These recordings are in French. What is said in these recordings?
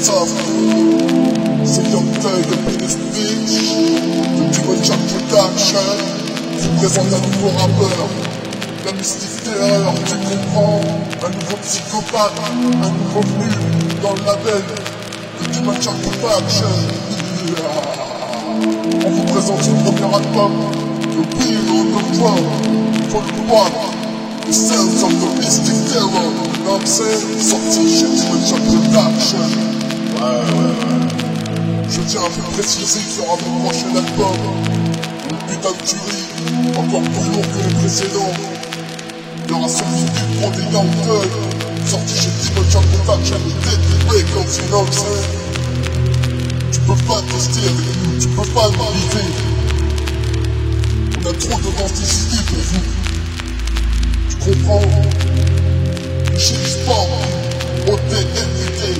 up? C'est Young Thug et Penis Beach du Moonshot Production vous présente un nouveau rappeur, la mystique terreur, tu comprends? Un nouveau psychopathe, un nouveau venu dans le label du Moonshot Production. On vous présente son premier album, The Wheel on the Drum, Volume 1, The Sounds of the Mystic Terror, non c'est sorti chez The Moonshot Production. Je tiens à vous préciser qu'il y aura mon prochain album, une putain de tuerie, encore plus lourd que les précédents. Il y aura son du pro des Young Thug, sorti chez The Moonshot Production et Deadly Records, you know what I'm saying? Tu peux pas tester avec nous, tu peux pas nous arriver. On a trop d'authenticité pour vous. Tu comprends? Ne cherche pas, ôtez, évitez.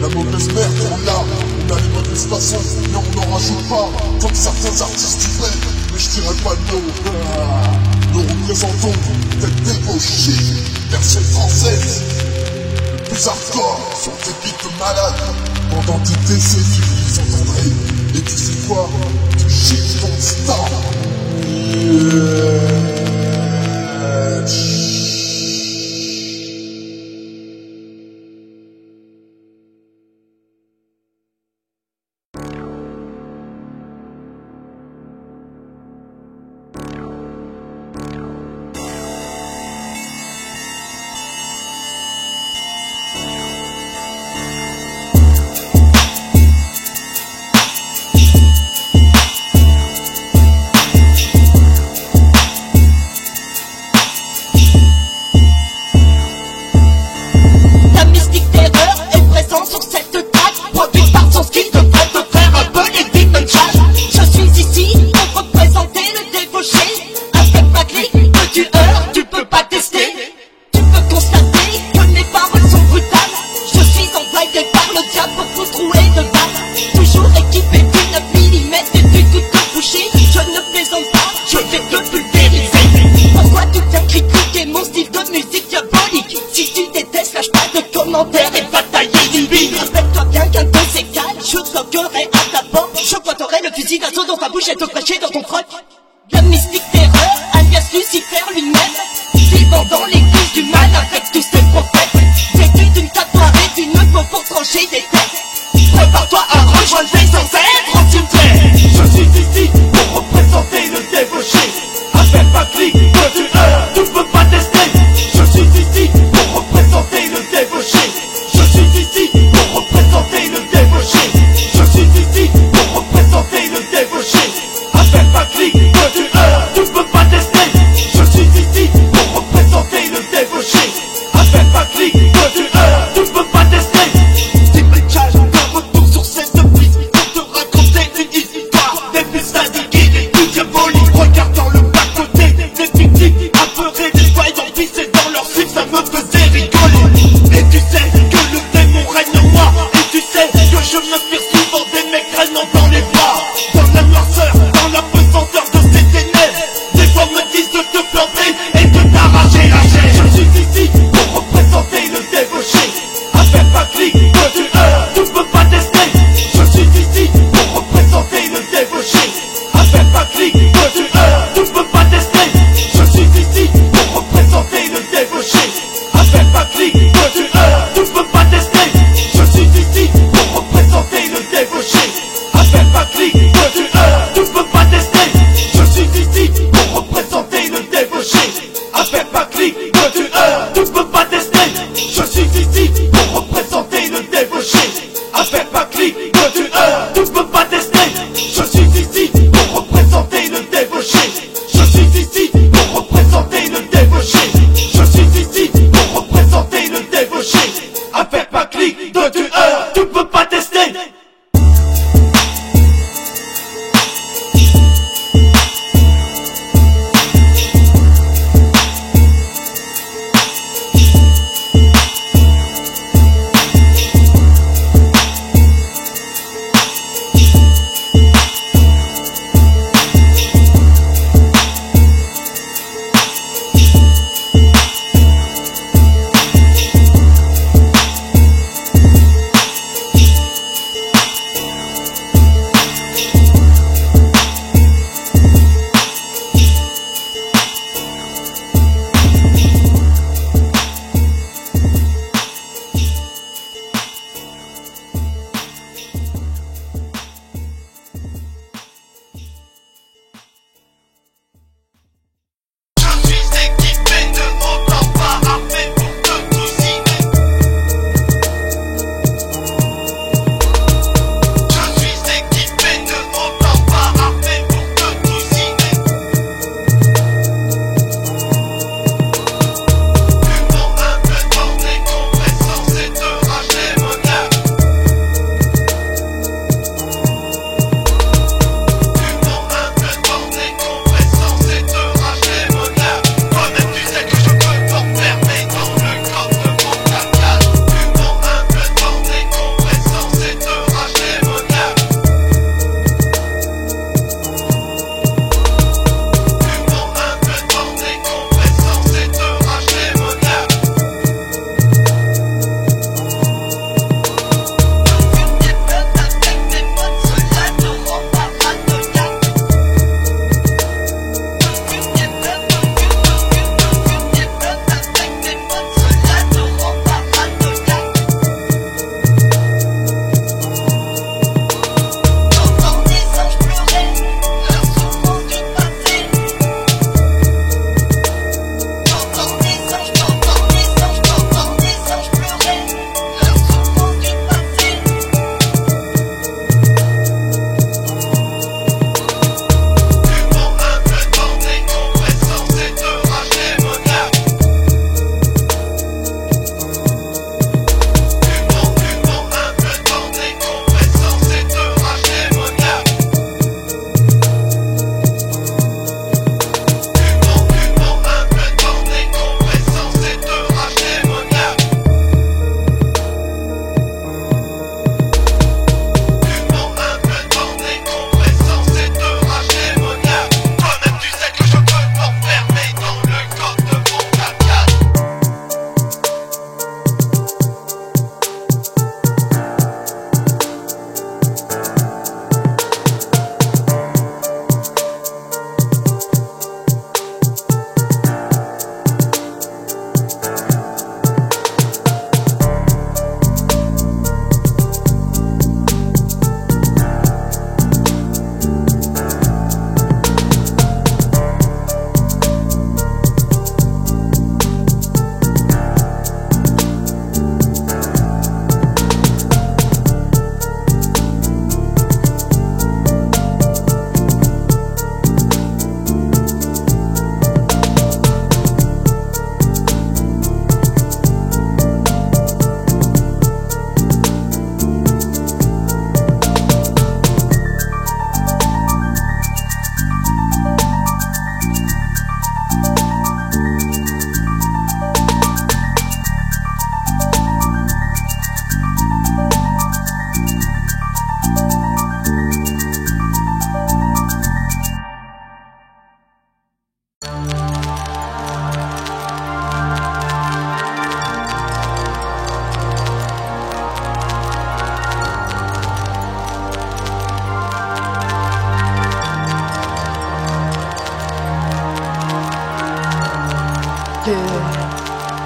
La mauvaise merde, on l'a. On a les mauvaises façons, mais on n'en rajoute pas. Comme certains artistes du fait, mais je dirais pas le nom. Nous représentons tête débauchée, version française. Les plus hardcore sont des beats malades. Pendant des décennies, ils entendraient. Et tu sais quoi? Tu chiffres ton star. Te prêcher dans ton froc. La mystique terreur, alias Lucifer lui-même, vivant dans l'église du mal avec tous ses prophètes. Vêtu d'une cape noire et d'une peau pour trancher des têtes. Prépare-toi à rejoindre les ancêtres au cimetière. Je suis ici pour représenter le débauché. Avec ma clique de tueur, tu peux pas tester. Je suis ici pour représenter le débauché. Je suis ici pour représenter le débauché. Je suis ici pour représenter le débauché. Avec ma clique de tueur, tu peux pas tester. Je suis ici pour représenter le débauché. Avec ma clique de tueur, tu peux pas tester. C'est Mitchell, un retour sur cette piste pour te raconter une histoire des plus sadiques et des plus diaboliques. Regarde dans le bas-côté, des victimes apeurées, des failles d'envissées dans leur slip, ça me faisait rigoler. Et tu sais que le démon règne en moi. Et tu sais que je m'inspire souvent des mecs traînant dans les bars. Dans la noirceur, dans la pesanteur de ces ténèbres. Des fois me disent de te planter et de t'arracher la chair. Je suis ici pour représenter le débauché. Avec ma clique de tueur, tu peux pas tester. Je suis ici pour représenter le débauché. Avec ma clique de tueur, tu peux pas tester. Je suis ici pour représenter le débauché. Avec ma clique de tueur, tu peux pas tester. Je suis ici pour représenter le débauché. Avec ma clique de tueur, tu peux pas tester. Je suis ici pour représenter le débauché. Avec ma clique de tueur, tu peux pas tester. Je suis ici pour représenter le débauché. Avec ma clique de tueur, tu peux pas tester. Je suis ici pour représenter le débauché. Je suis ici pour représenter le débauché. Je suis ici pour représenter le débauché. Avec ma clique de tueur, tu peux pas tester.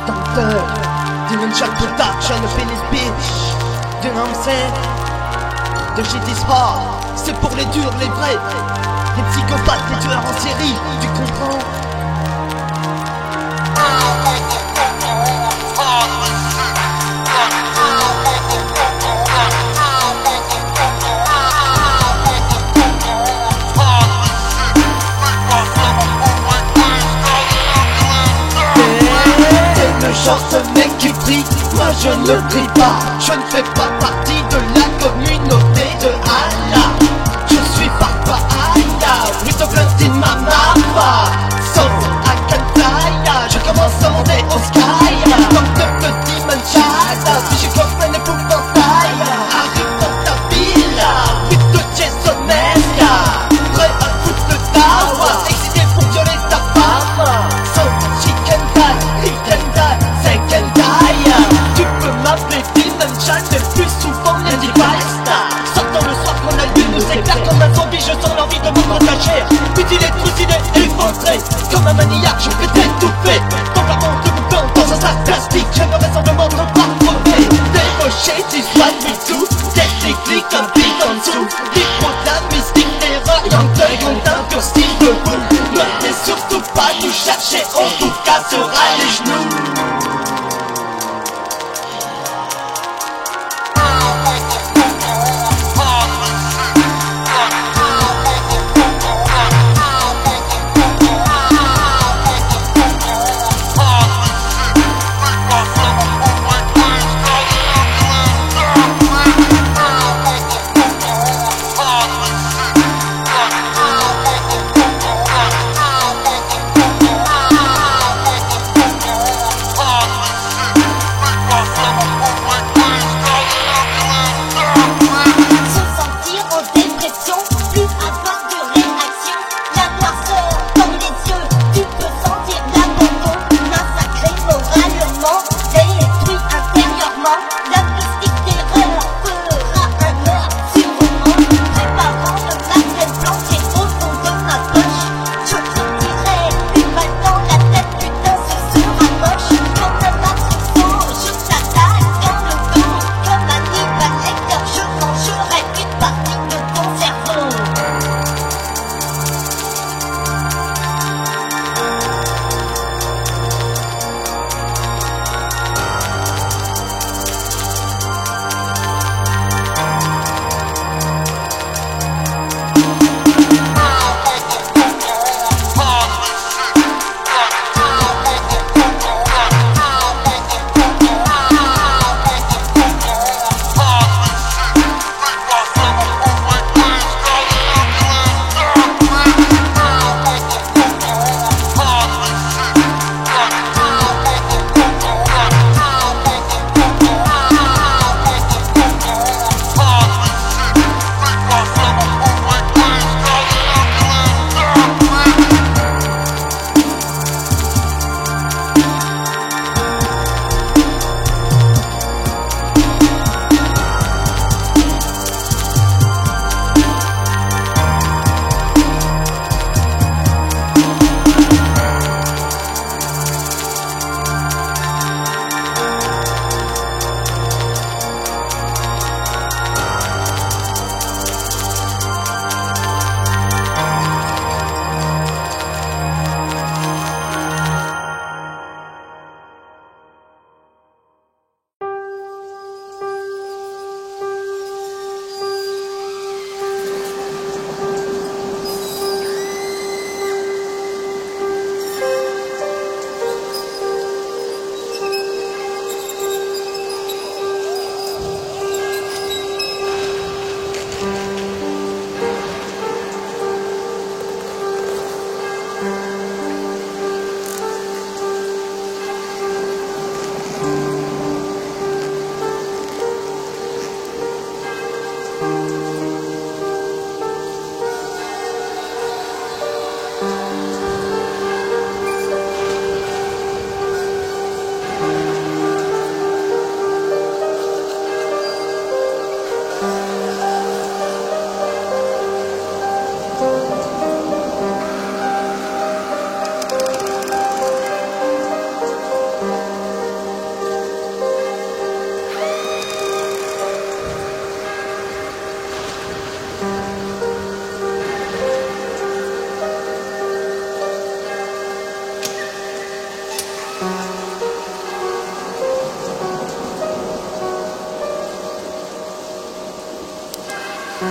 Doctor, Dimension Production, the finish bitch. You know what I'm saying? The shit is hard, c'est pour les durs, les vrais. Les psychopathes, les tueurs en série, tu comprends? Genre ce mec qui brille, moi je ne brille pas. Je ne fais pas partie de la communauté de Allah. Je suis Papa Allah, with the blood in my mama. So I can fly, je commence à monter au sky. Comme de petits manchas, si je comprends l'épouvantail. Arrive dans ta ville, with the Jason Mesca. Prêt à foutre le tawa, excité pour violer ta femme. So she can die, he can die. Tu peux m'appeler Demon Child, mais plus souvent Lady Firestar. Sortant le soir quand la lune nous éclaire comme un zombie, je sens l'envie de me partager. Mutilé, trucidé, éventré, comme un maniaque, je vais t'étouffer. Dans la bande de boucan, dans un sac plastique, je me rassemblement de parfumé. Débauché, tu sois du tout, technique, un beat en dessous. L'hypotame, mystique, terreur, young thug, on t'a style debout. Ne t'es surtout pas nous chercher, on vous cassera les genoux. Yeah.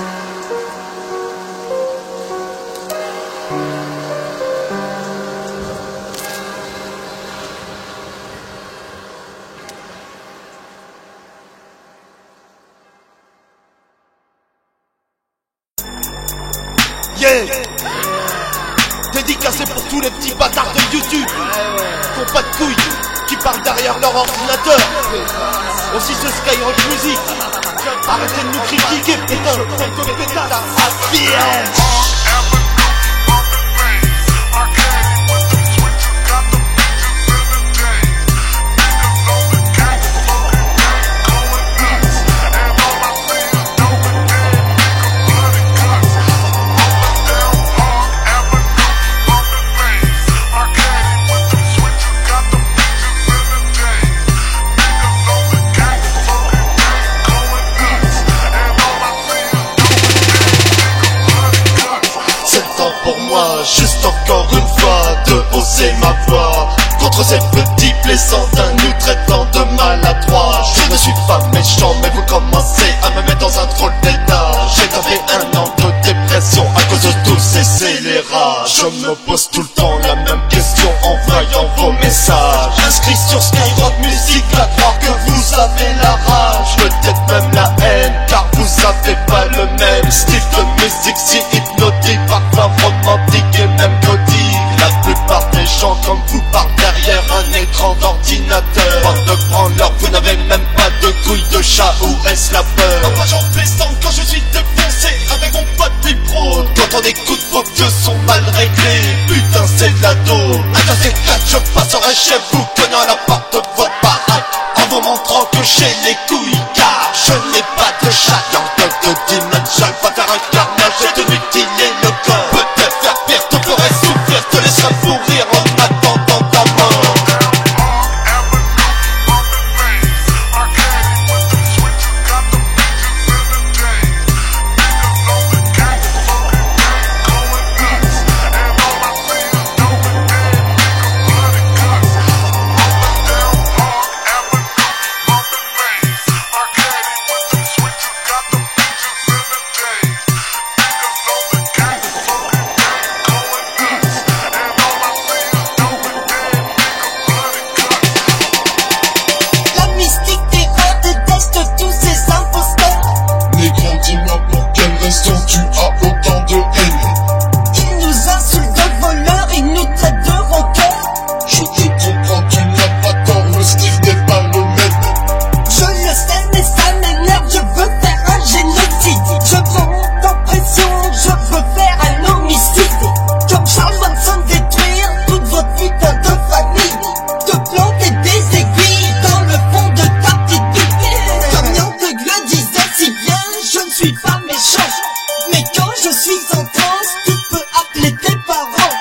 Dédicacé pour tous les petits bâtards de YouTube qui ont pas de couilles, qui parlent derrière leur ordinateur. Aussi ce Skyrock Music. Arrêtez de nous critiquer, putain, tête de pétasse. Juste encore une fois de hausser ma voix contre ces petits plaisants nous traitant de maladroits. Je ne suis pas méchant mais vous commencez à me mettre dans un drôle d'état. J'ai tapé un an de dépression à cause de tous ces scélérats. Je me pose tout le temps la même question en voyant vos messages. Inscrit sur Skyrock Music, à croire que vous avez la rage, peut-être même la haine, car vous avez pas le même style de musique si hypnotique, parfois romantique et même gothique. La plupart des gens comme vous parlent derrière un écran d'ordinateur. Bande de branleurs, vous n'avez même pas de couilles de chat, ou est-ce la peur? Moi j'en plaisante quand je suis défoncé avec mon pote Bipro. Quand on écoute vos vieux sont mal réglés, putain c'est de la dos. Un dans ces quatre je passerai chez vous, cognant la porte de votre baraque, en vous montrant que j'ai les couilles, car je n'ai pas de chat. Dans de dimension, va faire un carnage et te mutiler le corps. Peut-être faire pire, te ferai souffrir, te laisserai mourir en attendant ta mort. Tu as autant de haine. Ils nous insultent de voleurs, ils nous traitent de rockers. Je te comprends, tu n'as pas tort, le style n'est pas le même. Je le sais mais ça m'énerve, je veux faire un génocide. Je veux monter en pression, je veux faire un homicide. Comme Charles Manson détruire toute votre putain de famille. Te planter des aiguilles dans le fond de ta petite pipe. Comme Young le disait si bien, je ne suis pas méchant. Mais quand je suis en transe, tu peux appeler tes parents.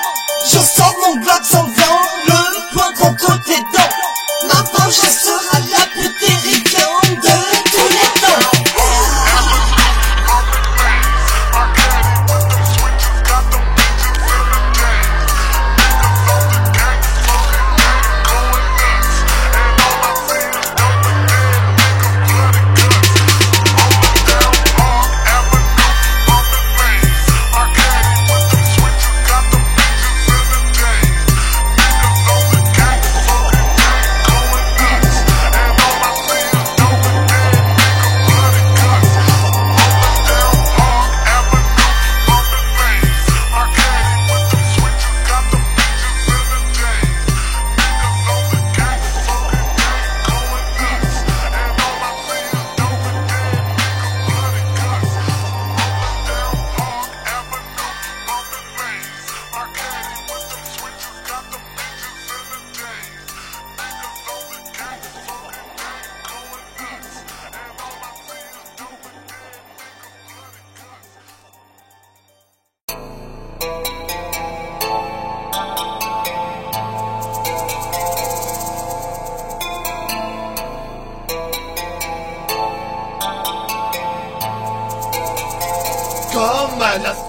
Je sors mon Glock sans vent, le poing contre tes dents. Ma vengeance sera la plus terrifiante de tous les temps.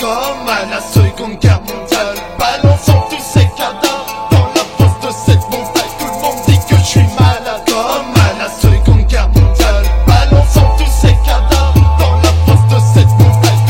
Comme à la Seconde Guerre mondiale, balançons tous ces cadavres dans la fosse de cette montagne. Tout le monde dit que je suis malade. Comme à la Seconde Guerre mondiale, balançons tous ces cadavres dans la fosse de cette montagne.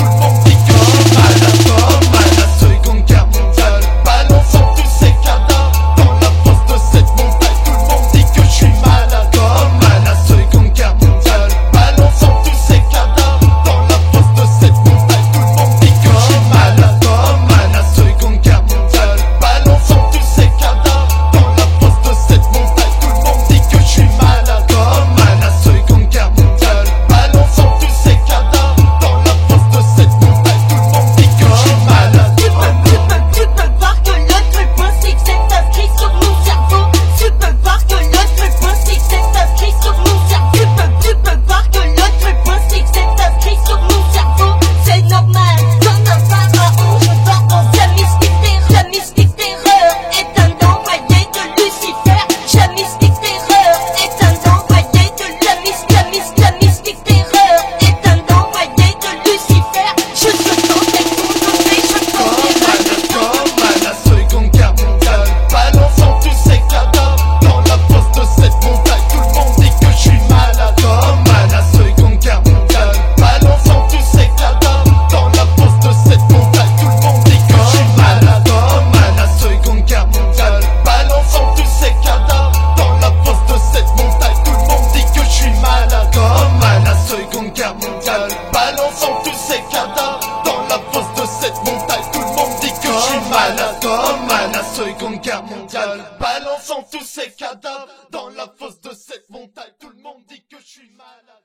mondiale, balançant tous ces cadavres dans la fosse de cette montagne. Tout le monde dit que je suis malade, comme à la Seconde Guerre mondiale, balançant tous ces cadavres dans la fosse de cette montagne. Tout le monde dit que je suis malade.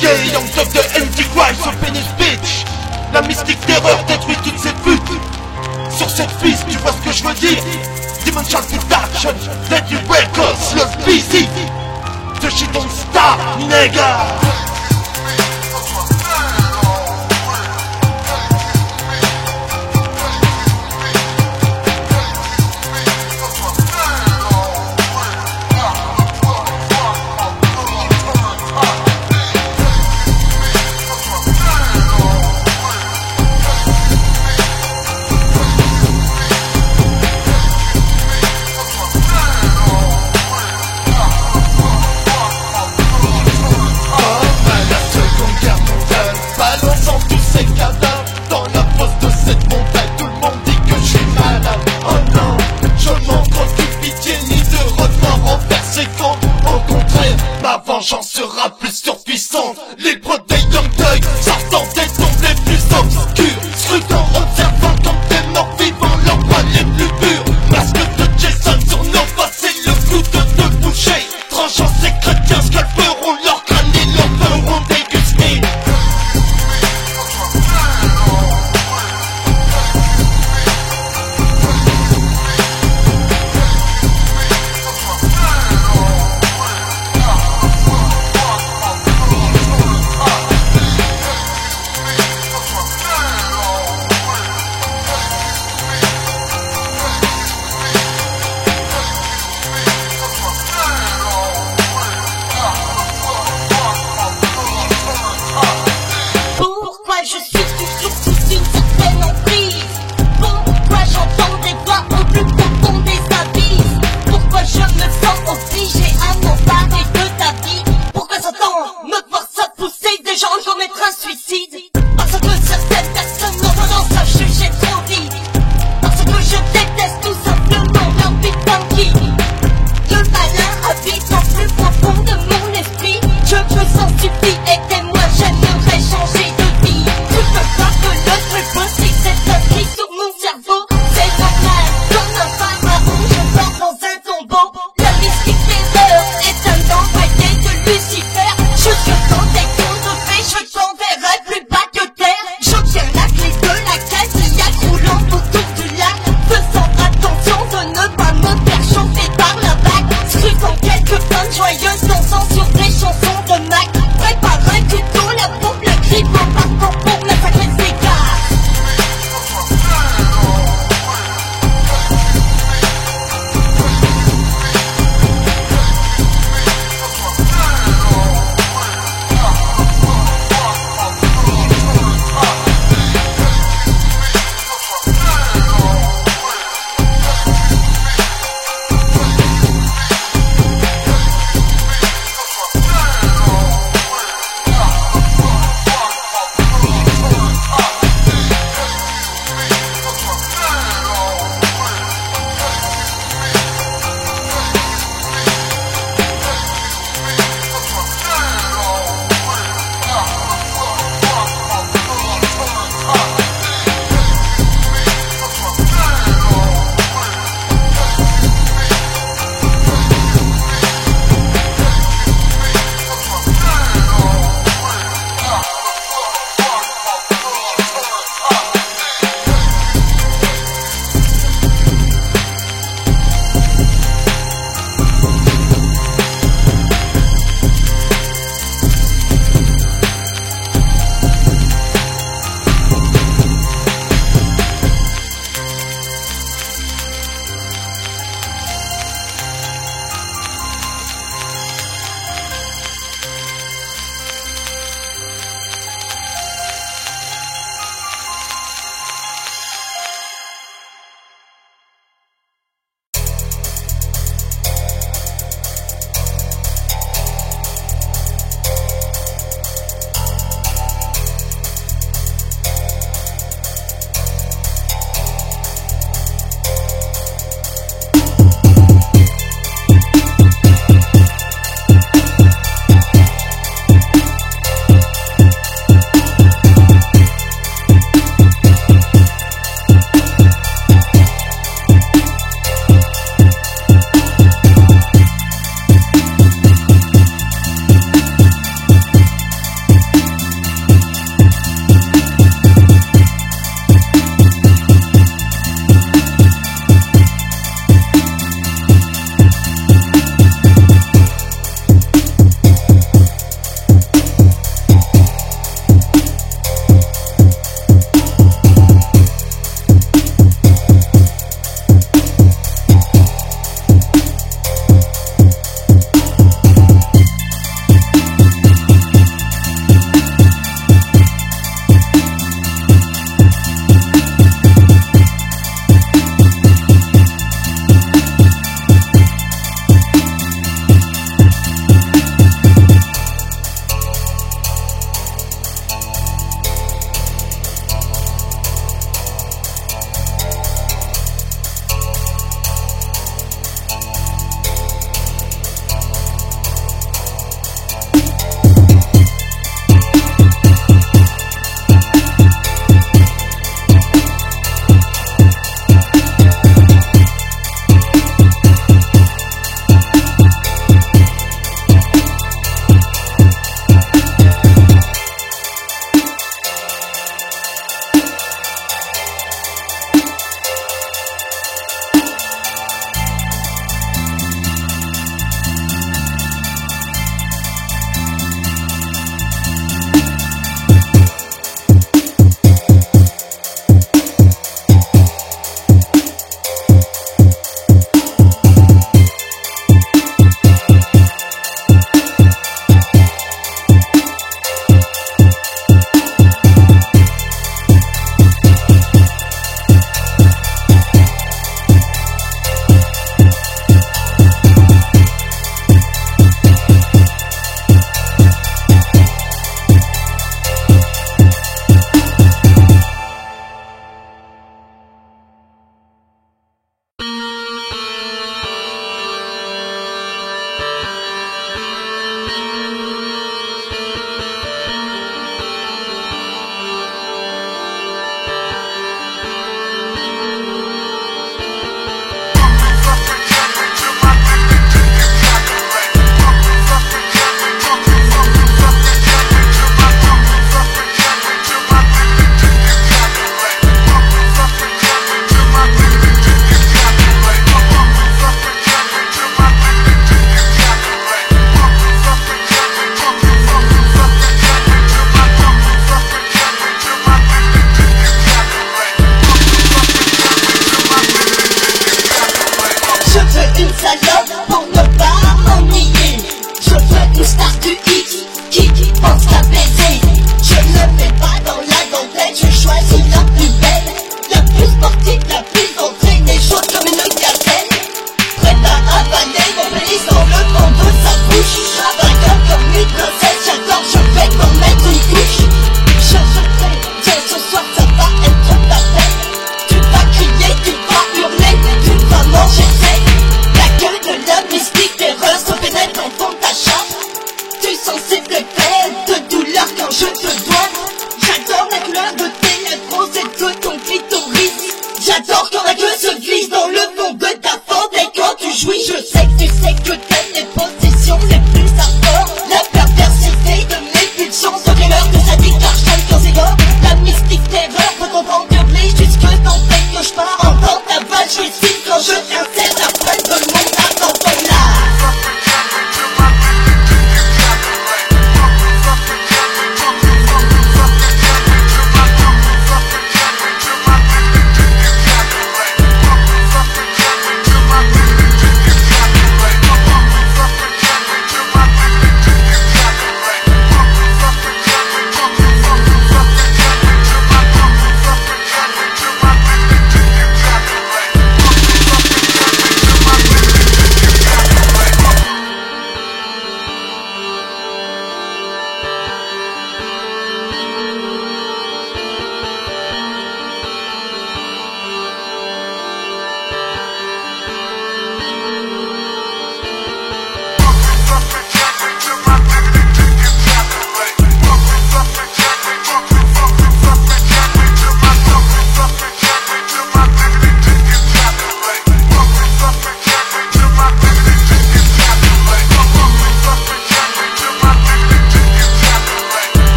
Yeah, Young Thug de Antichrist au Venice Beach. La mystique terreur détruit toutes ces putes. Sur cette piste, tu vois ce que je veux dire? Dimension Production, Deadly Records, Love Busy. The shit don't stop, nigga. Vengeance sera plus surpuissante. Libre des Young Thug, sortant des tombes les plus obscures, scrutant, observant comme des morts vivants leurs pas les plus purs. Masque de Jason sur nos faces et le couteau de boucher, tranchant ces chrétiens, scalperont leur crâne et leur feront déguster.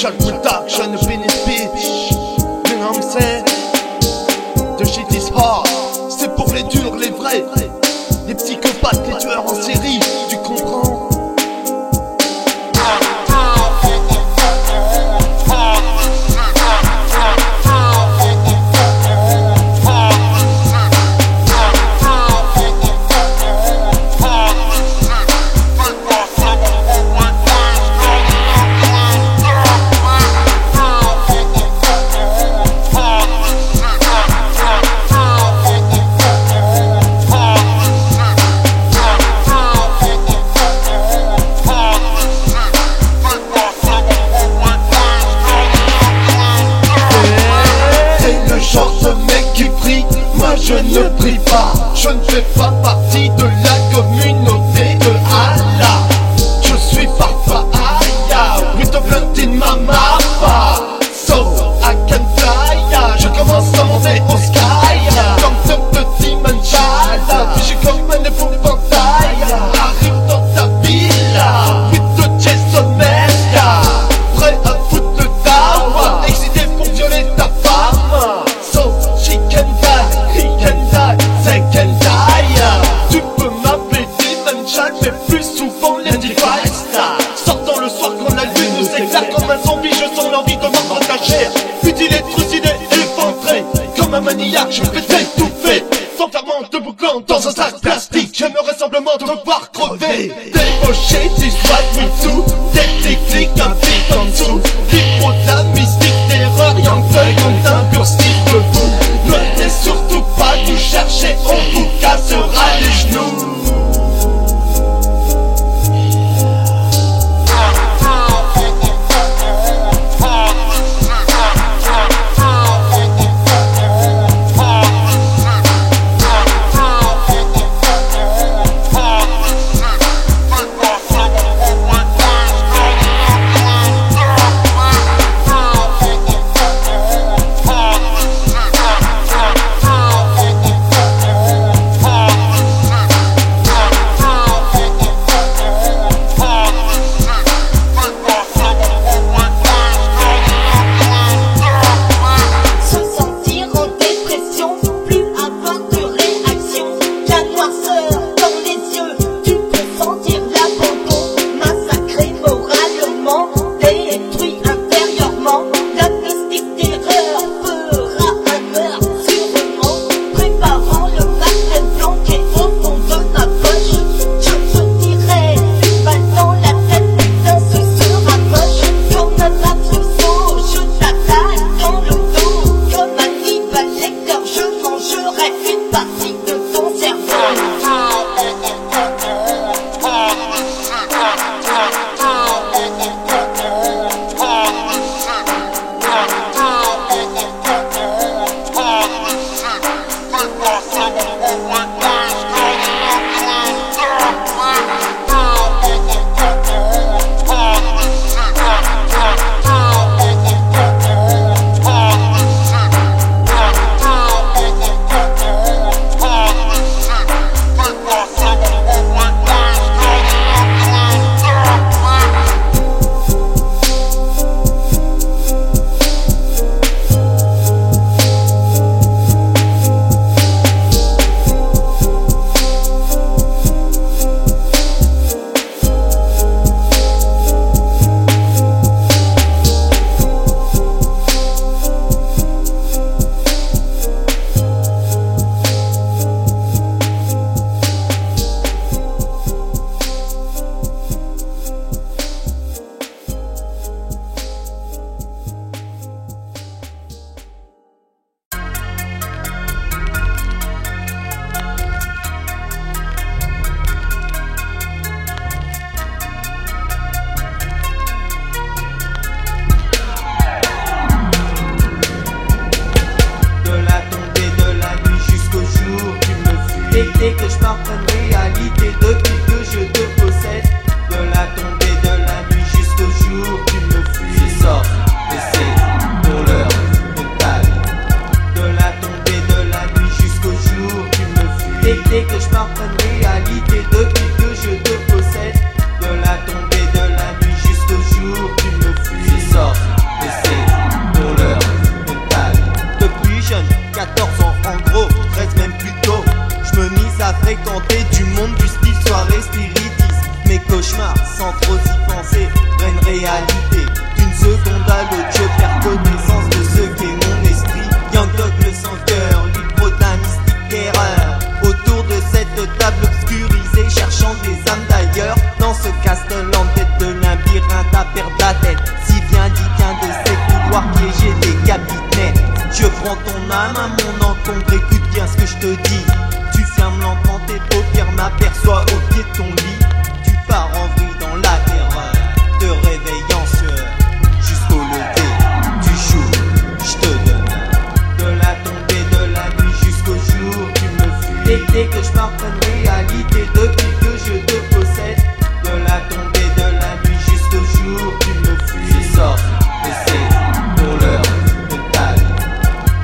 Dimension Production, up in this bitch. You know what I'm saying? The shit is hard. C'est pour les durs, les vrais. Les psychopathes, les tueurs en série. Tu comprends? Je ne prie pas, je ne fais pas partie de la communauté de Allah. Je suis Farfaya, with the blunt in my mouth. So I can fly, je commence à monter au sky. Comme ce petit Manjala, puis j'ai comme un épouvantail. Arrive dans ta villa, with the Jason Mesta. Prêt à foutre le dawa, excité pour violer ta femme. So she can die, he can die, they can die. Tu peux m'appeler Dimension, mais plus souvent les devices. Sortant le soir quand la lune nous éclaire comme un zombie, je sens l'envie de m'en partager. Mutilé, trucidé, éventré, comme un maniaque, je vais t'étouffer. S'enfermant de boucan dans un sac plastique, j'aimerais simplement te voir crever. Débauché, tu sois tout, des clics, un pic en dessous. L'hypo de la mystique, terreur, young thug, comme un pur style de fou. Ne t'es surtout pas nous chercher, on vous cassera les genoux. cauchemar sans trop y penser, vraie réalité. D'une seconde à l'autre je perds connaissance de ce qu'est mon esprit. Young Dog le sans cœur, libre d'un mystique terreur. Autour de cette table obscurisée, cherchant des âmes d'ailleurs. Dans ce castle en tête de labyrinthe à perdre la tête. Si bien dit qu'un de ces couloirs piégés décapite net. Je prends ton âme à mon encombre, écoute bien ce que je te dis. Tu fermes l'enfant, tes paupières m'aperçois au pied de ton lit. Tu pars en vrille dans la terreur, te réveillant sueur. Jusqu'au lever, tu joues, je te donne. De la tombée de la nuit jusqu'au jour, tu me fuis. Dès que je pars en réalité, depuis que je te possède. De la tombée de la nuit jusqu'au jour, tu me fuis. Je sors, et c'est pour l'heure de ta vie.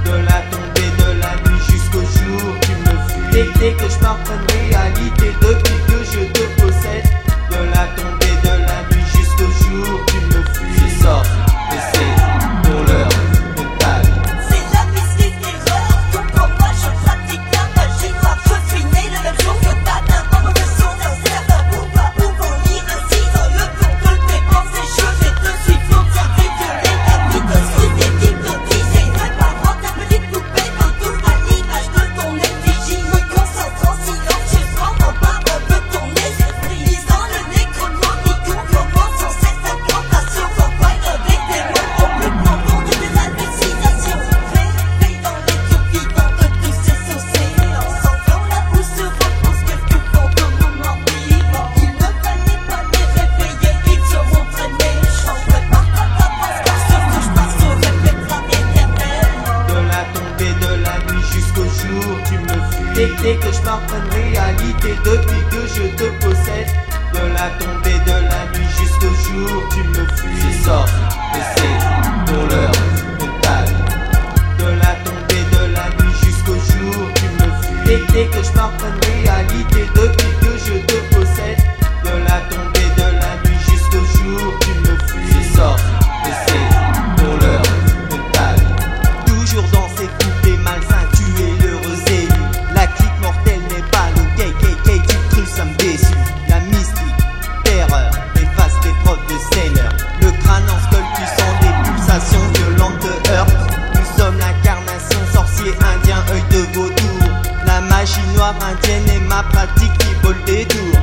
De la tombée de la nuit jusqu'au jour, tu me fuis. Dès que je pars en réalité, depuis que je te possède. De la tombée de la nuit jusqu'au jour, tu me fuis. Je sors, et c'est pour l'heure de ta vie. C'est la mystique d'erreur, tout pour moi je pratique la magie noire. Je suis né le même jour que ta dame, en relation d'un certain pouvoir. Pouvant lire ainsi dans le fond de tes pensées, je vais te suivre, observer, violer ta vie, te suivre, hypnotiser. Préparant ta petite poupée autour à l'image de ton effigie. Me concentrant silencieusement en parlant de ton esprit. Lisant le Necronomicon, comment sans cette incantation s'envoie avec des mots complètement con de tes hallucinations. Réveille dans les tours vivants de tous ces océans, sentant là où se reposent quelques fantômes morts-vivants. Il ne fallait pas les réveiller, ils seront très méchants. Prépare ta tabasse, car ce que je passe se répétera éternellement. De la tombée de la nuit jusqu'au jour, tu me fuis. Dès que je pars en réalité, depuis que je te possède. De la tombée de la nuit jusqu'au jour, tu me fuis. Je sors, et c'est pour l'heure de ta vie. De la tombée de la nuit jusqu'au jour, tu me fuis. Dès que je pars en réalité, depuis que je te possède. De la tombée de la nuit jusqu'au jour, tu me fuis. Je sors, et c'est pour l'heure de ta vie. Toujours dans ces couplets malsains, tu es l'heureux élu. La clique mortelle n'est pas le gay, tu crus, ça me déçut. La mystique, terreur, efface les preuves de Sailor. Le crâne en sculptuant des pulsations violentes de heurts. Nous sommes l'incarnation, sorcier indien, œil de vautour. La magie noire indienne est ma pratique qui vole des tours.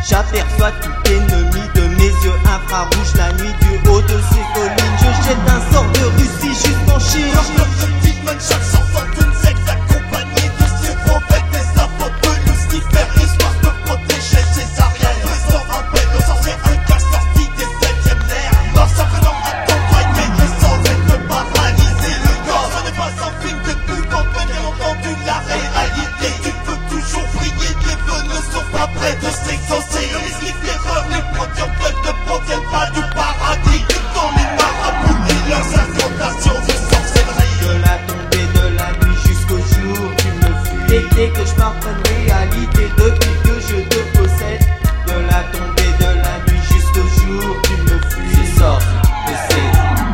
J'aperçois tout ennemi de mes yeux infrarouges. La nuit du haut de ces collines, je jette un sort de Russie jusqu'en Chine. L'objectif mène chaque chanson d'une secte accompagnée de ses prophètes, des apôtres de Lucifer, histoire de protéger ses arrières. Faisant appel aux sorciers, un gars sorti des 7e nerfs. Mort s'apprenant à t'envoyer, et sans règle de paralyser le corps. Ce n'est pas un film de pub, en bien entendu la réalité. Tu peux toujours briller, les vœux ne sont pas prêts de s'exaucer. Le mystique d'erreur, les produits ne proviennent pas du paradis. Dans les marabouts et leurs incantations de sorcellerie. De la tombée de la nuit jusqu'au jour, tu me fuis. Dès que je pars en réalité, depuis que je te possède. De la tombée de la nuit jusqu'au jour, tu me fuis. Je sors, et c'est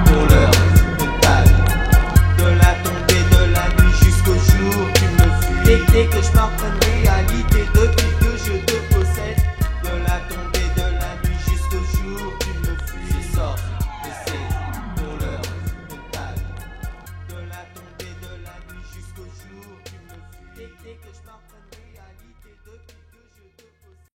pour l'heure de ta vie. De la tombée de la nuit jusqu'au jour, tu me fuis. Dès que je pars en